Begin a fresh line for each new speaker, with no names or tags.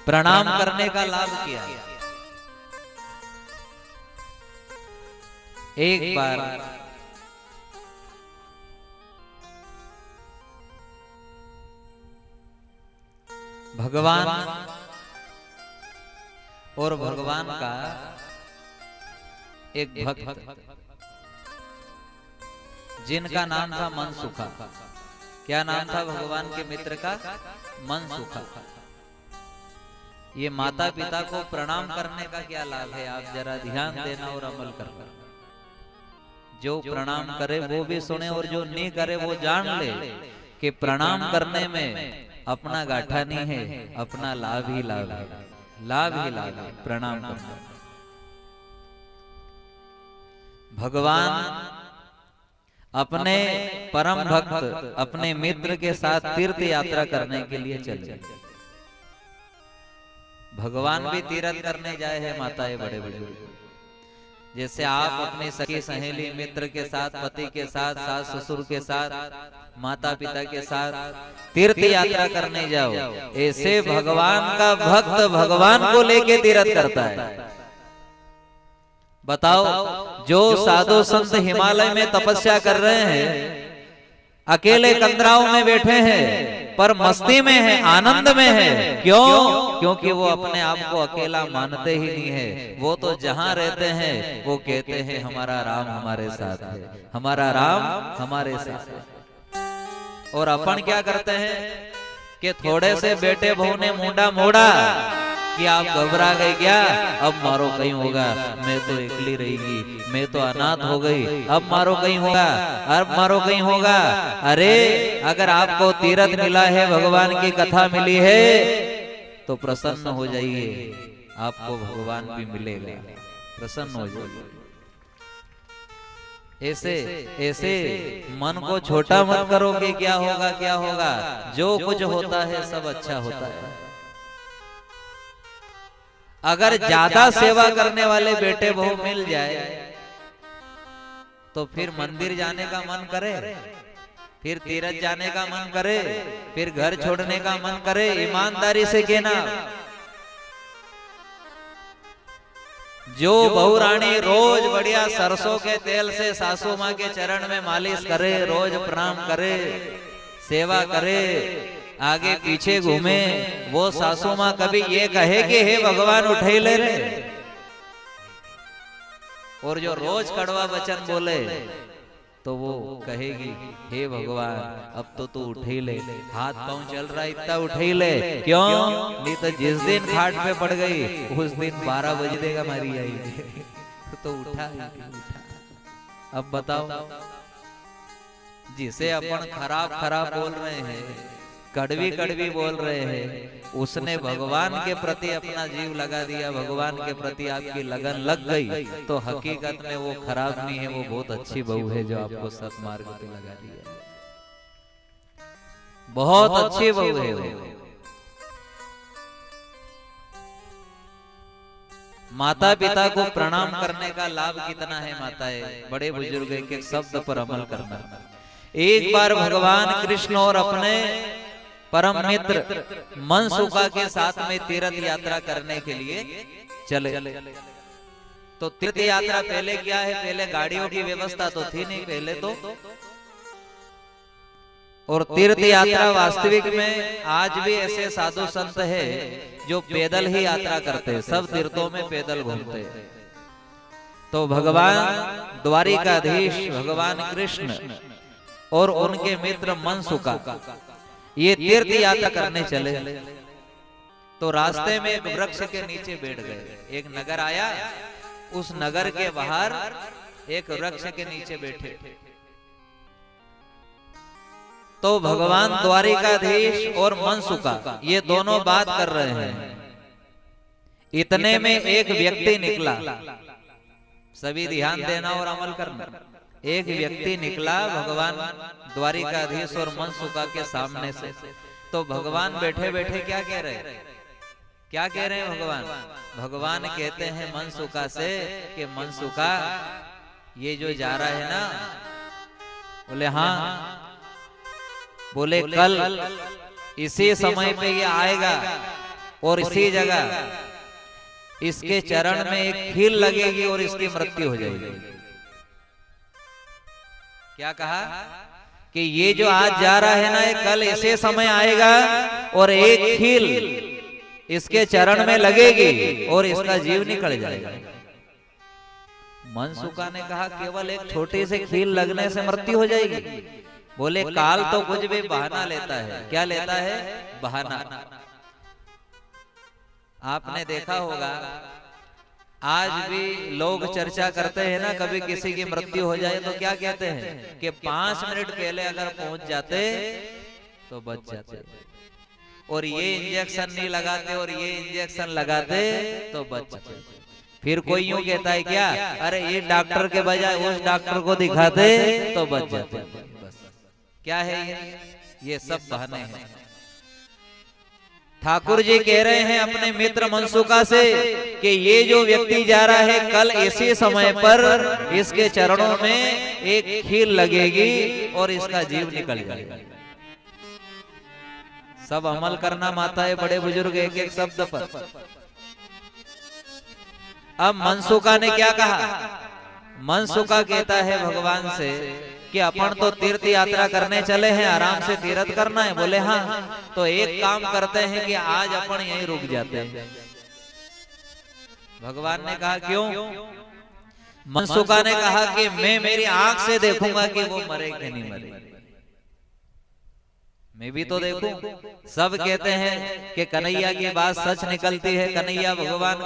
प्रणाम करने का लाभ किया। एक बार भगवान और भगवान का एक भक्त जिनका नाम था मनसुखा। क्या नाम था भगवान के मित्र का? मनसुखा। ये माता पिता को प्रणाम करने का क्या लाभ है, आप जरा ध्यान देना और अमल करना। जो प्रणाम करे वो भी सुने और जो नहीं करे वो जान ले कि प्रणाम करने में अपना गाठा नहीं है, अपना लाभ ही लाभ है, लाभ ही लाभ है प्रणाम करना। भगवान अपने परम भक्त अपने मित्र के साथ तीर्थ यात्रा करने के लिए चले। भगवान भी तीर्थ करने जाए हैं माताएं बड़े बुजुर्ग। जैसे आप अपनी सखी सहेली मित्र के साथ, पति के साथ, सास ससुर के साथ, माता पिता के साथ तीर्थ यात्रा करने जाओ, ऐसे भगवान का भक्त भगवान को लेके तीर्थ करता है। बताओ, जो साधु संत हिमालय में तपस्या कर रहे हैं, अकेले कंदराओं में बैठे हैं पर मस्ती में है, आनंद में है। क्यों? क्योंकि वो अपने आप को अकेला मानते ही नहीं है। वो तो जहां रहते हैं वो कहते हैं हमारा राम हमारे साथ है, हमारा राम हमारे साथ है। और अपन क्या करते हैं कि थोड़े से बेटे बहू ने मुंडा मोड़ा कि आप घबरा गए क्या, अब मारो कहीं होगा, मैं तो एकली रहेगी, मैं तो अनाथ हो गई, अब मारो कहीं होगा, अब मारो कहीं होगा। अरे अगर आपको तीर्थ मिला है, भगवान की कथा मिली है, तो प्रसन्न हो जाइए, आपको भगवान भी मिलेगा, प्रसन्न हो जाइए। ऐसे ऐसे मन को छोटा मत करो कि क्या होगा क्या होगा। जो कुछ होता है सब अच्छा होता है। अगर ज्यादा सेवा करने वाले बेटे बहू मिल जाए तो फिर मंदिर जाने का मन करे, फिर तीर्थ जाने का मन करे, फिर घर छोड़ने का मन करे। ईमानदारी से कहना, जो बहू रानी रोज बढ़िया सरसों के तेल से सासू माँ के चरण में मालिश करे, रोज प्रणाम करे, सेवा करे, आगे पीछे घूमे, वो सासू माँ कभी ये कहे कि हे भगवान उठे ले रे। और जो रोज कड़वा वचन बोले तो वो कहेगी हे भगवान अब तो तू उठे ले, हाथ पांव चल रहा है इतना उठे ले। क्यों? नहीं तो जिस दिन खाट पे पड़ गई उस दिन 12 बज देगा मारी आई तो उठा। अब बताओ, जिसे अपन खराब खराब बोल रहे हैं, कड़वी कड़वी बोल रहे हैं, उसने भगवान के प्रति अपना जीव लगा दिया, भगवान के प्रति आपकी लगन लग गई, तो हकीकत में वो खराब नहीं है, वो बहुत अच्छी बहू है जो आपको सत्मार्ग पे लगा दिया। बहुत अच्छी बहू है वो। माता पिता को प्रणाम करने का लाभ कितना है माताएं, बड़े बुजुर्ग एक एक शब्द पर अमल करना। एक बार भगवान कृष्ण और अपने परम मित्र मनसुखा के साथ में तीर्थ यात्रा करने के लिए चले। तो तीर्थ यात्रा पहले क्या है, पहले गाड़ियों की व्यवस्था तो थी नहीं पहले तो। और तीर्थ यात्रा वास्तविक में आज भी ऐसे साधु संत है जो पैदल ही यात्रा करते हैं, सब तीर्थों में पैदल घूमते हैं। तो भगवान द्वारिकाधीश भगवान कृष्ण और उनके मित्र मनसुखा ये तीर्थ यात्रा करने चले। तो रास्ते में एक वृक्ष के नीचे बैठ गए। एक नगर आया, उस नगर के बाहर एक वृक्ष के नीचे बैठे। तो भगवान द्वारिकाधीश और मनसुखा ये दोनों बात कर रहे हैं। इतने में एक व्यक्ति निकला, सभी ध्यान देना और अमल करना। एक व्यक्ति निकला भगवान द्वारिकाधीश और मनसुखा के सामने से। तो भगवान बैठे बैठे क्या कह रहे हैं, क्या कह रहे हैं भगवान? भगवान कहते हैं मनसुखा से कि मनसुखा ये जो जा रहा है ना, बोले हाँ, बोले कल इसी समय पे ये आएगा और इसी जगह इसके चरण में एक खील लगेगी और इसकी मृत्यु हो जाएगी। क्या कहा कि ये जो आज जा रहा है ना, ये कल ऐसे समय आएगा और एक खील इसके चरण में लगेगी और इसका जीव निकल जाएगा। मनसुखा ने कहा केवल एक छोटी से खील लगने से मृत्यु हो जाएगी? बोले काल तो कुछ भी बहाना लेता है। क्या लेता है? बहाना। आपने देखा होगा आज भी लोग चर्चा करते हैं ना, कभी किसी की मृत्यु हो जाए तो क्या कहते हैं कि 5 मिनट पहले अगर पहुंच जाते तो बच जाते, और ये इंजेक्शन नहीं लगाते और ये इंजेक्शन लगाते तो बच जाते। फिर कोई यूं कहता है क्या, अरे ये डॉक्टर के बजाय उस डॉक्टर को दिखाते तो बच जाते। बस क्या है ये सब बहाने हैं। ठाकुर जी कह रहे हैं अपने मित्र मनसुखा से कि ये जो व्यक्ति जा रहा है कल इसी समय पर इसके चरणों में एक खील लगेगी और इसका जीव निकल जाएगा। सब अमल करना माताएं बड़े बुजुर्ग एक एक शब्द पर। अब मनसुखा ने क्या कहा? मनसुखा कहता है भगवान से कि अपन तो तीर्थ यात्रा करने चले हैं, आराम से तीर्थ करना है। बोले हाँ, तो एक काम करते हैं कि आज अपन यहीं रुक जाते हैं। भगवान ने कहा क्यों? मनसुखा ने कहा कि मैं मेरी आंख से देखूंगा कि वो मरे कि नहीं मरे। मैं भी तो देखूं। सब कहते हैं कि कन्हैया की बात सच निकलती है, कन्हैया भगवान